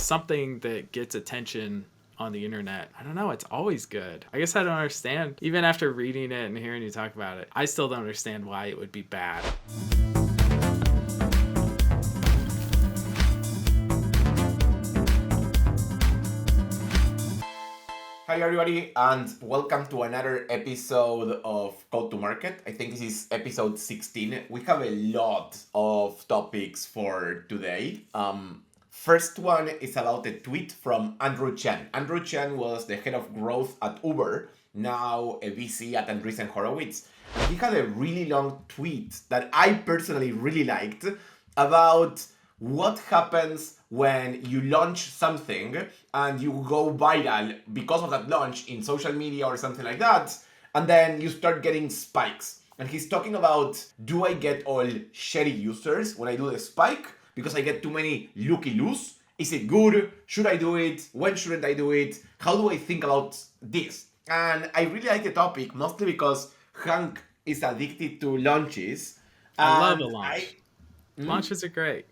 something that gets attention on the internet, I don't know, it's always good. I guess I don't understand. Even after reading it and hearing you talk about it, I still don't understand why it would be bad. Hi everybody, and welcome to another episode of Go to Market. I think this is episode 16. We have a lot of topics for today. First one is about a tweet from Andrew Chen. Andrew Chen was the head of growth at Uber, now a VC at Andreessen Horowitz. And he had a really long tweet that I personally really liked about what happens when you launch something and you go viral because of that launch in social media or something like that, and then you start getting spikes. And he's talking about, do I get all shady users when I do the spike because I get too many looky-loos? Is it good? Should I do it? When shouldn't I do it? How do I think about this? And I really like the topic, mostly because Hank is addicted to launches. I love a And launch. Launches are great.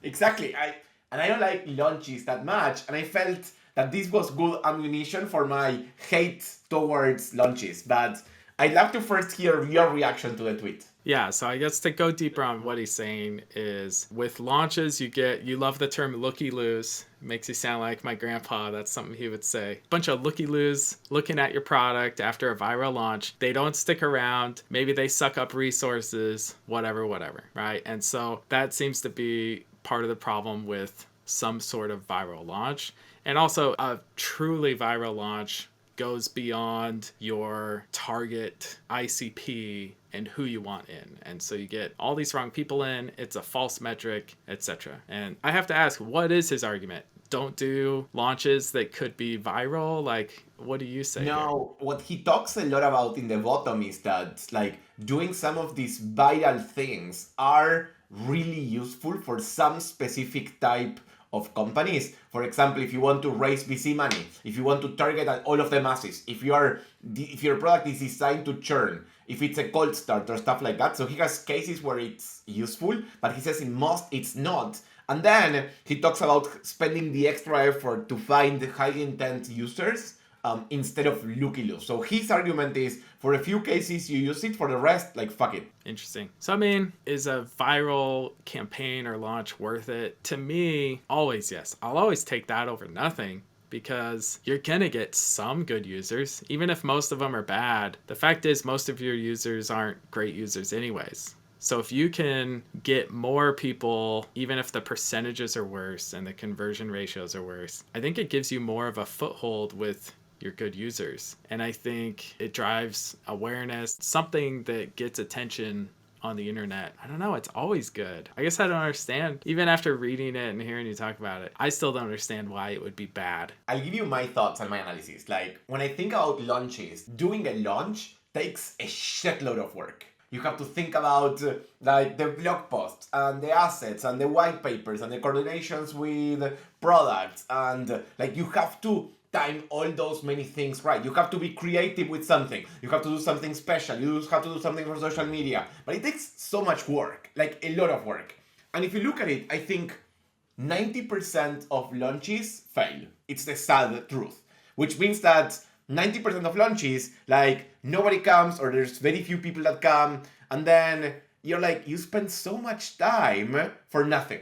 Exactly. I don't like launches that much, and I felt that this was good ammunition for my hate towards launches. But I'd love to first hear your reaction to the tweet. Yeah, so I guess to go deeper on what he's saying is with launches, you love the term looky-loos. Makes you sound like my grandpa. That's something he would say. Bunch of looky-loos looking at your product after a viral launch. They don't stick around. Maybe they suck up resources, whatever, right? And so that seems to be part of the problem with some sort of viral launch. And also a truly viral launch goes beyond your target ICP and who you want in. And so you get all these wrong people in, it's a false metric, etc. And I have to ask, what is his argument? Don't do launches that could be viral? Like, what do you say? No, what he talks a lot about in the bottom is that like doing some of these viral things are really useful for some specific type of companies. For example, if you want to raise VC money, if you want to target at all of the masses, if your product is designed to churn, if it's a cold start or stuff like that. So he has cases where it's useful, but he says in most it's not. And then he talks about spending the extra effort to find high intent users instead of looky-loos. So his argument is, for a few cases you use it, for the rest, like, fuck it. Interesting. So, I mean, is a viral campaign or launch worth it? To me, always yes. I'll always take that over nothing because you're going to get some good users, even if most of them are bad. The fact is, most of your users aren't great users anyways. So if you can get more people, even if the percentages are worse and the conversion ratios are worse, I think it gives you more of a foothold with your good users. And I think it drives awareness, something that gets attention on the internet. I don't know, it's always good. I guess I don't understand. Even after reading it and hearing you talk about it, I still don't understand why it would be bad. I'll give you my thoughts and my analysis. Like, when I think about launches, doing a launch takes a shitload of work. You have to think about like the blog posts and the assets and the white papers and the coordinations with products, and like you have to time all those many things right. You have to be creative with something. You have to do something special. You have to do something for social media. But it takes so much work, like a lot of work. And if you look at it, I think 90% of launches fail. It's the sad truth, which means that 90% of launches, like, nobody comes or there's very few people that come, and then you're like, you spend so much time for nothing.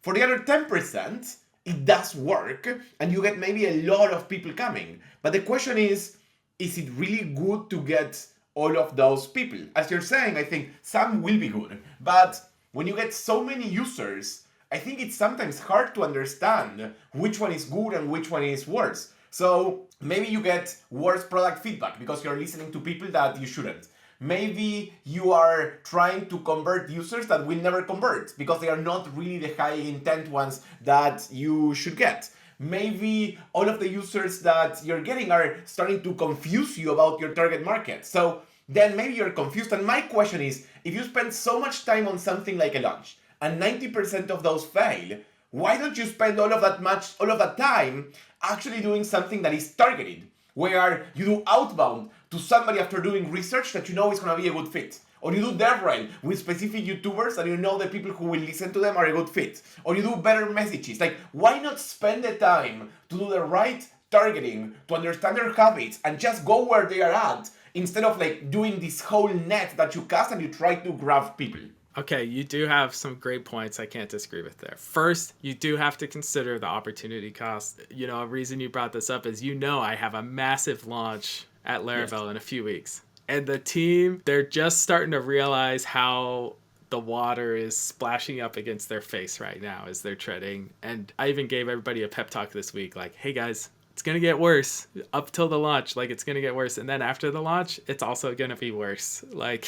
For the other 10%, it does work, and you get maybe a lot of people coming. But the question is it really good to get all of those people? As you're saying, I think some will be good, but when you get so many users, I think it's sometimes hard to understand which one is good and which one is worse. So maybe you get worse product feedback because you're listening to people that you shouldn't. Maybe you are trying to convert users that will never convert because they are not really the high intent ones that you should get. Maybe all of the users that you're getting are starting to confuse you about your target market. So then maybe you're confused. And my question is, if you spend so much time on something like a launch and 90% of those fail, why don't you spend all of that time actually doing something that is targeted, where you do outbound to somebody after doing research that you know is going to be a good fit? Or you do DevRel with specific YouTubers and you know the people who will listen to them are a good fit. Or you do better messages. Like, why not spend the time to do the right targeting, to understand their habits, and just go where they are at, instead of like doing this whole net that you cast and you try to grab people? Okay, you do have some great points I can't disagree with there. First, you do have to consider the opportunity cost. A reason you brought this up is I have a massive launch at Laravel in a few weeks. And the team, they're just starting to realize how the water is splashing up against their face right now as they're treading. And I even gave everybody a pep talk this week, like, hey guys, it's going to get worse up till the launch. Like, it's going to get worse. And then after the launch, it's also going to be worse. Like,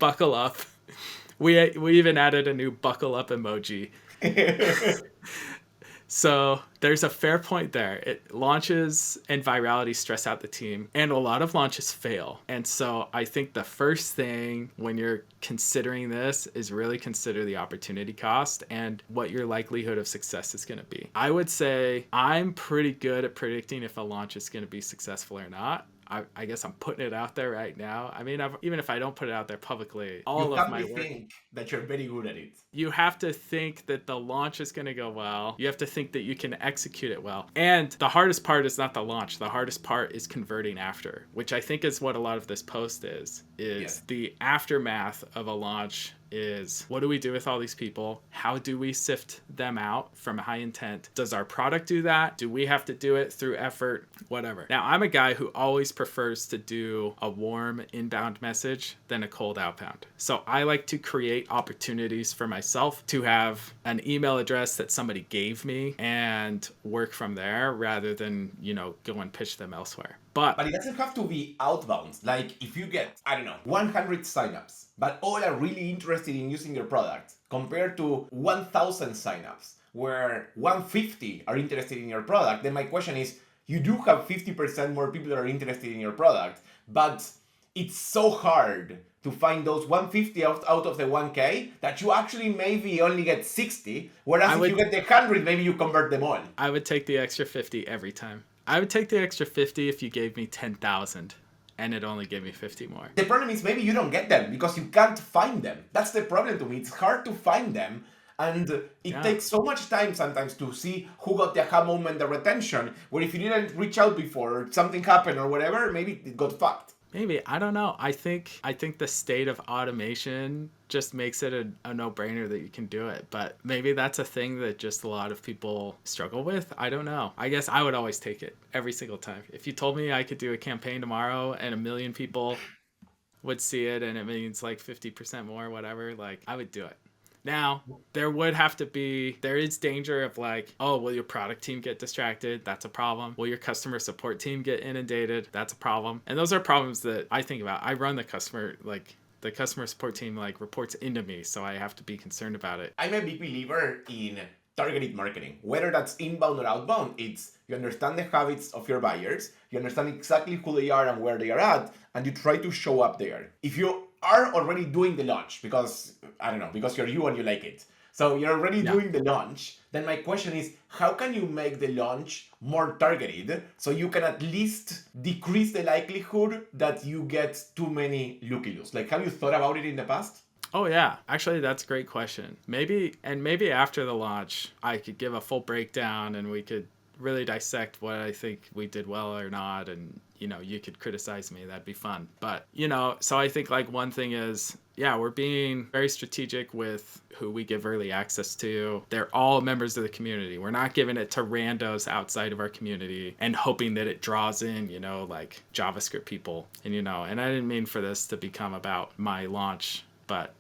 buckle up. We even added a new buckle up emoji. So there's a fair point there. Launches and virality stress out the team, and a lot of launches fail. And so I think the first thing when you're considering this is really consider the opportunity cost and what your likelihood of success is going to be. I would say I'm pretty good at predicting if a launch is going to be successful or not. I guess I'm putting it out there right now. I mean, even if I don't put it out there publicly, all of my work. You think that you're very good at it. You have to think that the launch is going to go well. You have to think that you can execute it well. And the hardest part is not the launch. The hardest part is converting after, which I think is what a lot of this post is the aftermath of a launch. Is what do we do with all these people? How do we sift them out from high intent? Does our product do that? Do we have to do it through effort? Whatever. Now, I'm a guy who always prefers to do a warm inbound message than a cold outbound. So I like to create opportunities for myself to have an email address that somebody gave me and work from there rather than, go and pitch them elsewhere. But it doesn't have to be outbound. Like, if you get, 100 signups, but all are really interested in using your product, compared to 1,000 signups, where 150 are interested in your product, then my question is, you do have 50% more people that are interested in your product, but it's so hard to find those 150 out of the 1K that you actually maybe only get 60, whereas if you get the 100, maybe you convert them all. I would take the extra 50 every time. I would take the extra 50 if you gave me 10,000 and it only gave me 50 more. The problem is maybe you don't get them because you can't find them. That's the problem to me. It's hard to find them. And it takes so much time sometimes to see who got the aha moment, the retention, where if you didn't reach out before or something happened or whatever, maybe it got fucked. Maybe. I don't know. I think the state of automation just makes it a no-brainer that you can do it. But maybe that's a thing that just a lot of people struggle with. I don't know. I guess I would always take it every single time. If you told me I could do a campaign tomorrow and 1 million people would see it and it means like 50% more, whatever, like I would do it. Now, there is danger of like, oh, will your product team get distracted? That's a problem. Will your customer support team get inundated? That's a problem. And those are problems that I think about. I run the customer support team reports into me, so I have to be concerned about it. I'm a big believer in targeted marketing. Whether that's inbound or outbound, it's you understand the habits of your buyers, you understand exactly who they are and where they are at, and you try to show up there. If you are already doing the launch because you're you and you like it, so you're already doing the launch, then my question is, how can you make the launch more targeted so you can at least decrease the likelihood that you get too many looky-loos? Like, have you thought about it in the past? Oh yeah, actually that's a great question. Maybe after the launch I could give a full breakdown and we could really dissect what I think we did well or not, and you could criticize me. That'd be fun. But so I think one thing is, we're being very strategic with who we give early access to. They're all members of the community. We're not giving it to randos outside of our community and hoping that it draws in JavaScript people. And and I didn't mean for this to become about my launch, but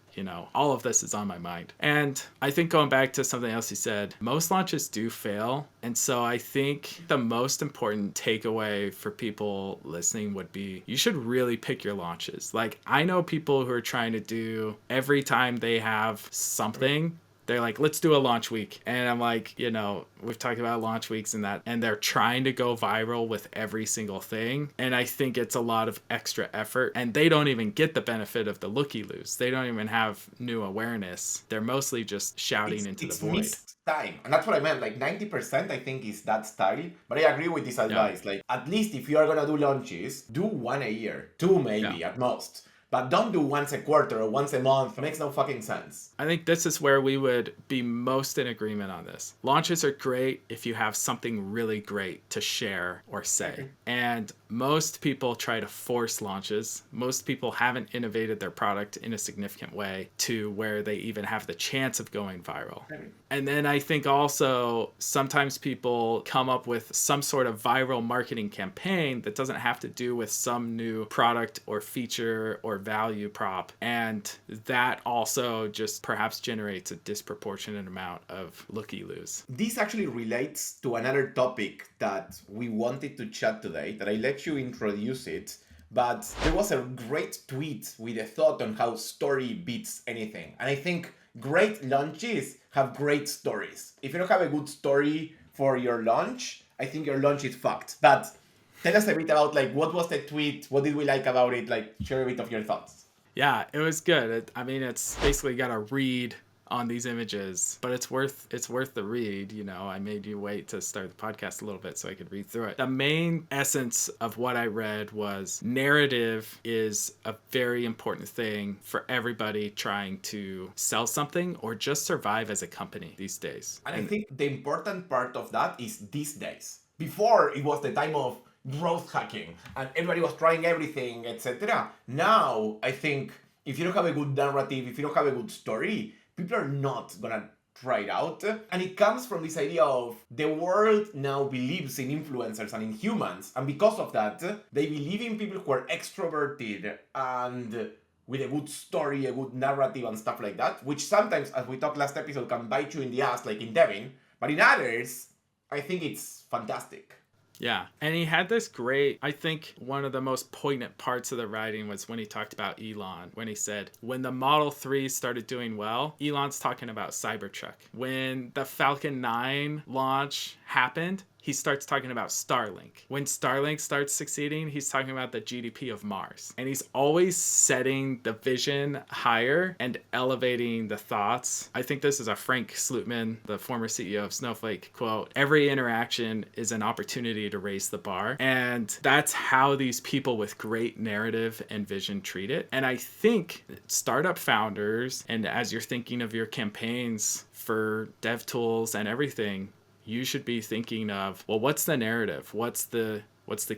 all of this is on my mind. And I think going back to something else you said, most launches do fail. And so I think the most important takeaway for people listening would be, you should really pick your launches. Like, I know people who are trying to do every time they have something, they're like, let's do a launch week. And I'm like, we've talked about launch weeks and that, and they're trying to go viral with every single thing. And I think it's a lot of extra effort, and they don't even get the benefit of the looky-loos. They don't even have new awareness. They're mostly just shouting into the void. Missed time. And that's what I meant. Like 90% I think is that style. But I agree with this advice. Like, at least if you are going to do launches, do one a year, two maybe at most. But don't do once a quarter or once a month. It makes no fucking sense. I think this is where we would be most in agreement on this. Launches are great if you have something really great to share or say. And most people try to force launches. Most people haven't innovated their product in a significant way to where they even have the chance of going viral. And then I think also sometimes people come up with some sort of viral marketing campaign that doesn't have to do with some new product or feature or value prop. And that also just perhaps generates a disproportionate amount of looky-loos. This actually relates to another topic that we wanted to chat today, that I let you introduce it. But there was a great tweet with a thought on how story beats anything. And I think great launches have great stories. If you don't have a good story for your launch, I think your launch is fucked. But tell us a bit about like what was the tweet, what did we like about it, like share a bit of your thoughts. Yeah, it was good. It's basically got a read on these images, but it's worth the read. You know, I made you wait to start the podcast a little bit so I could read through it. The main essence of what I read was narrative is a very important thing for everybody trying to sell something or just survive as a company these days. And I think the important part of that is these days. Before, it was the time of growth hacking and everybody was trying everything, etc. Now, I think if you don't have a good narrative, if you don't have a good story, people are not gonna try it out. And it comes from this idea of the world now believes in influencers and in humans. And because of that, they believe in people who are extroverted and with a good story, a good narrative and stuff like that, which sometimes, as we talked last episode, can bite you in the ass, like in Devin. But in others, I think it's fantastic. Yeah. And he had this great, I think one of the most poignant parts of the writing was when he talked about Elon, when he said, when the Model 3 started doing well, Elon's talking about Cybertruck. When the Falcon 9 launch happened, he starts talking about Starlink. When Starlink starts succeeding, he's talking about the GDP of Mars. And he's always setting the vision higher and elevating the thoughts. I think this is a Frank Slootman, the former CEO of Snowflake, quote, "Every interaction is an opportunity to raise the bar." And that's how these people with great narrative and vision treat it. And I think startup founders, and as you're thinking of your campaigns for devtools and everything, you should be thinking of, well, what's the narrative? What's the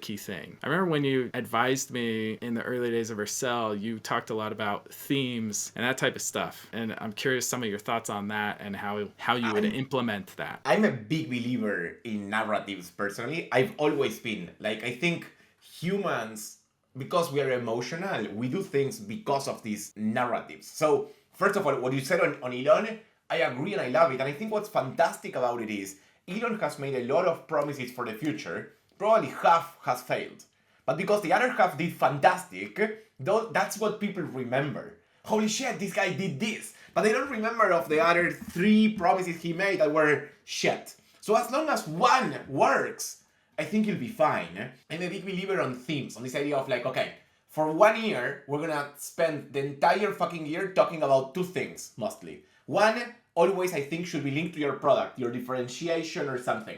key thing? I remember when you advised me in the early days of Vercel, you talked a lot about themes and that type of stuff. And I'm curious some of your thoughts on that and how you would implement that. I'm a big believer in narratives personally. I've always been. Like, I think humans, because we are emotional, we do things because of these narratives. So, first of all, what you said on Elon, I agree and I love it. And I think what's fantastic about it is Elon has made a lot of promises for the future. Probably half has failed. But because the other half did fantastic, that's what people remember. Holy shit, this guy did this. But they don't remember of the other 3 promises he made that were shit. So as long as one works, I think you'll be fine. I'm a big believer on themes, on this idea of like, okay, for 1 year, we're gonna spend the entire fucking year talking about 2 things, mostly. One, always I think should be linked to your product, your differentiation or something.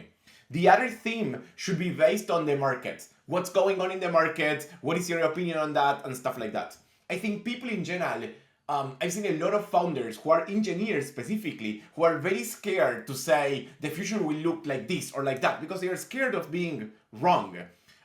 The other theme should be based on the market. What's going on in the market? What is your opinion on that? And stuff like that. I think people in general, I've seen a lot of founders who are engineers specifically, who are very scared to say the future will look like this or like that because they are scared of being wrong.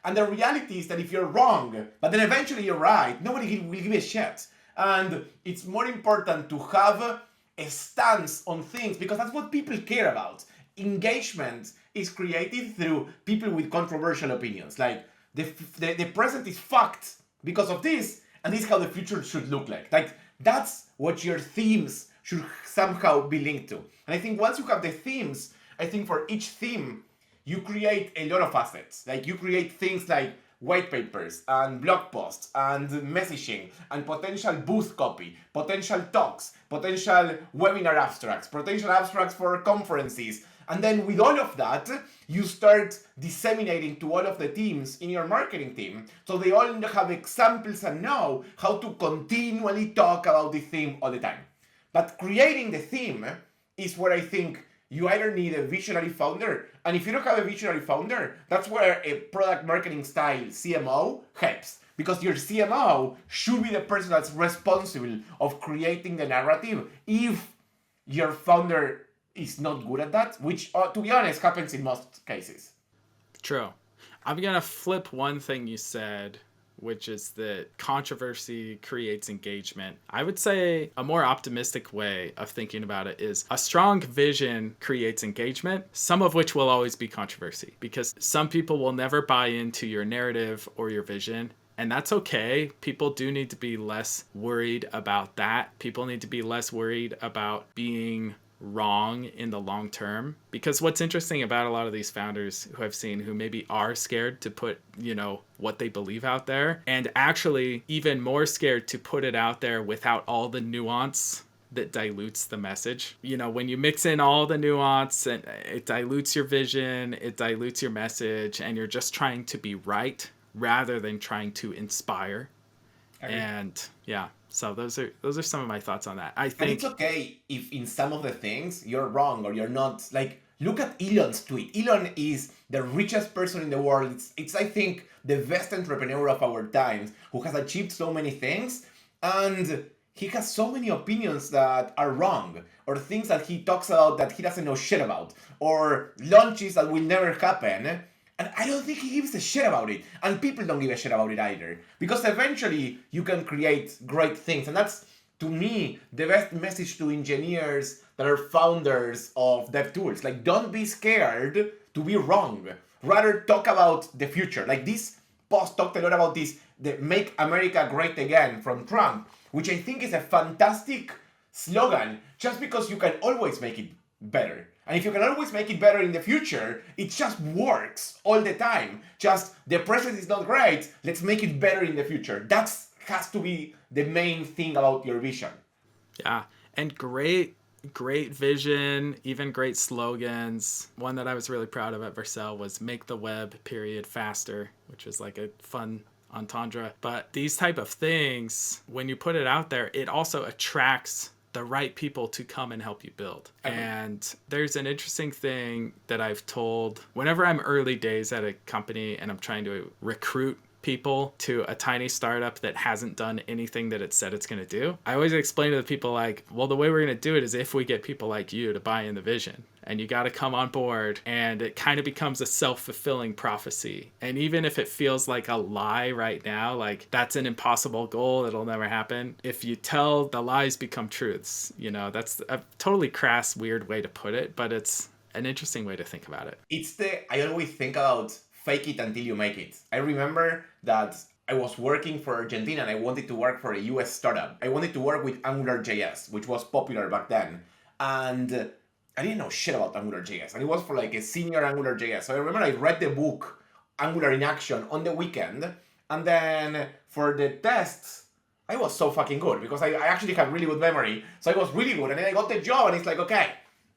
And the reality is that if you're wrong, but then eventually you're right, nobody will give a shit. And it's more important to have a stance on things because that's what people care about. Engagement is created through people with controversial opinions. Like the present is fucked because of this, and this is how the future should look like. Like that's what your themes should somehow be linked to. And I think once you have the themes, I think for each theme you create a lot of assets. Like you create things like white papers and blog posts and messaging and potential booth copy, potential talks, potential webinar abstracts, potential abstracts for conferences. And then with all of that, you start disseminating to all of the teams in your marketing team. So they all have examples and know how to continually talk about the theme all the time. But creating the theme is where I think you either need a visionary founder, and if you don't have a visionary founder, that's where a product marketing style CMO helps. because your CMO should be the person that's responsible of creating the narrative. If your founder is not good at that, which, to be honest, happens in most cases. True. I'm going to flip one thing you said, which is that controversy creates engagement. I would say a more optimistic way of thinking about it is a strong vision creates engagement, some of which will always be controversy, because some people will never buy into your narrative or your vision. And that's okay. People do need to be less worried about that. People need to be less worried about being wrong in the long term, because what's interesting about a lot of these founders who I've seen who maybe are scared to put, what they believe out there, and actually even more scared to put it out there without all the nuance that dilutes the message. When you mix in all the nuance, and it dilutes your vision, it dilutes your message, and you're just trying to be right rather than trying to inspire. And yeah, so those are some of my thoughts on that. I think, and it's okay if in some of the things you're wrong or you're not. Like, look at Elon's tweet. Elon is the richest person in the world. It's I think the best entrepreneur of our times, who has achieved so many things, and he has so many opinions that are wrong, or things that he talks about that he doesn't know shit about, or launches that will never happen. And I don't think he gives a shit about it. And people don't give a shit about it either. Because eventually you can create great things. And that's, to me, the best message to engineers that are founders of devtools. Like, don't be scared to be wrong. Rather talk about the future. Like, this post talked a lot about this, the Make America Great Again from Trump, which I think is a fantastic slogan, just because you can always make it better. And if you can always make it better in the future, it just works all the time. Just, the present is not great, let's make it better in the future. That has to be the main thing about your vision. Yeah, and great vision, even great slogans. One that I was really proud of at Vercel was "Make the web faster," which was like a fun entendre. But these type of things, when you put it out there, it also attracts the right people to come and help you build. And there's an interesting thing that I've told whenever I'm early days at a company and I'm trying to recruit people to a tiny startup that hasn't done anything that it said it's going to do. I always explain to the people, like, well, the way we're going to do it is if we get people like you to buy in the vision, and you got to come on board, and it kind of becomes a self-fulfilling prophecy. And even if it feels like a lie right now, like that's an impossible goal, it'll never happen, if you tell, the lies become truths. That's a totally crass, weird way to put it, but it's an interesting way to think about it. I always think about fake it until you make it. I remember that I was working for Argentina and I wanted to work for a US startup. I wanted to work with AngularJS, which was popular back then. And I didn't know shit about AngularJS. And it was for like a senior AngularJS. So I remember I read the book Angular in Action on the weekend. And then for the tests, I was so fucking good because I actually had really good memory. So I was really good. And then I got the job and it's like, okay,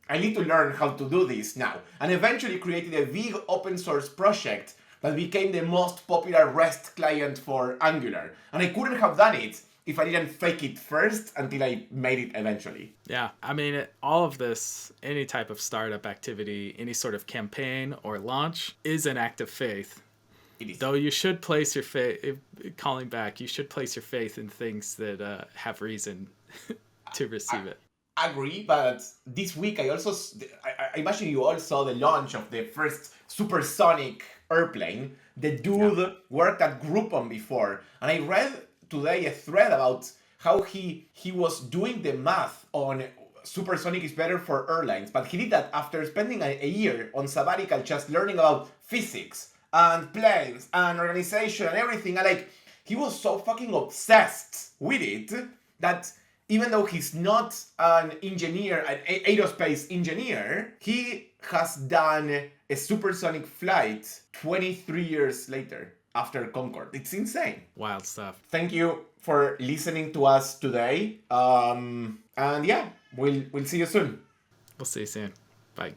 I need to learn how to do this now. And eventually created a big open source project that became the most popular REST client for Angular. And I couldn't have done it if I didn't fake it first until I made it eventually. Yeah, I mean, all of this, any type of startup activity, any sort of campaign or launch is an act of faith. It is. Though you should place your faith, calling back, you should place your faith in things that have reason to receive it. Agree, but this week I imagine you all saw the launch of the first supersonic airplane. The dude worked at Groupon before, and I read today a thread about how he was doing the math on supersonic is better for airlines, but he did that after spending a year on sabbatical just learning about physics and planes and organization and everything, and like he was so fucking obsessed with it that even though he's not an engineer, an aerospace engineer, he has done a supersonic flight 23 years later after Concorde. It's insane. Wild stuff. Thank you for listening to us today. And yeah, we'll see you soon. We'll see you soon. Bye.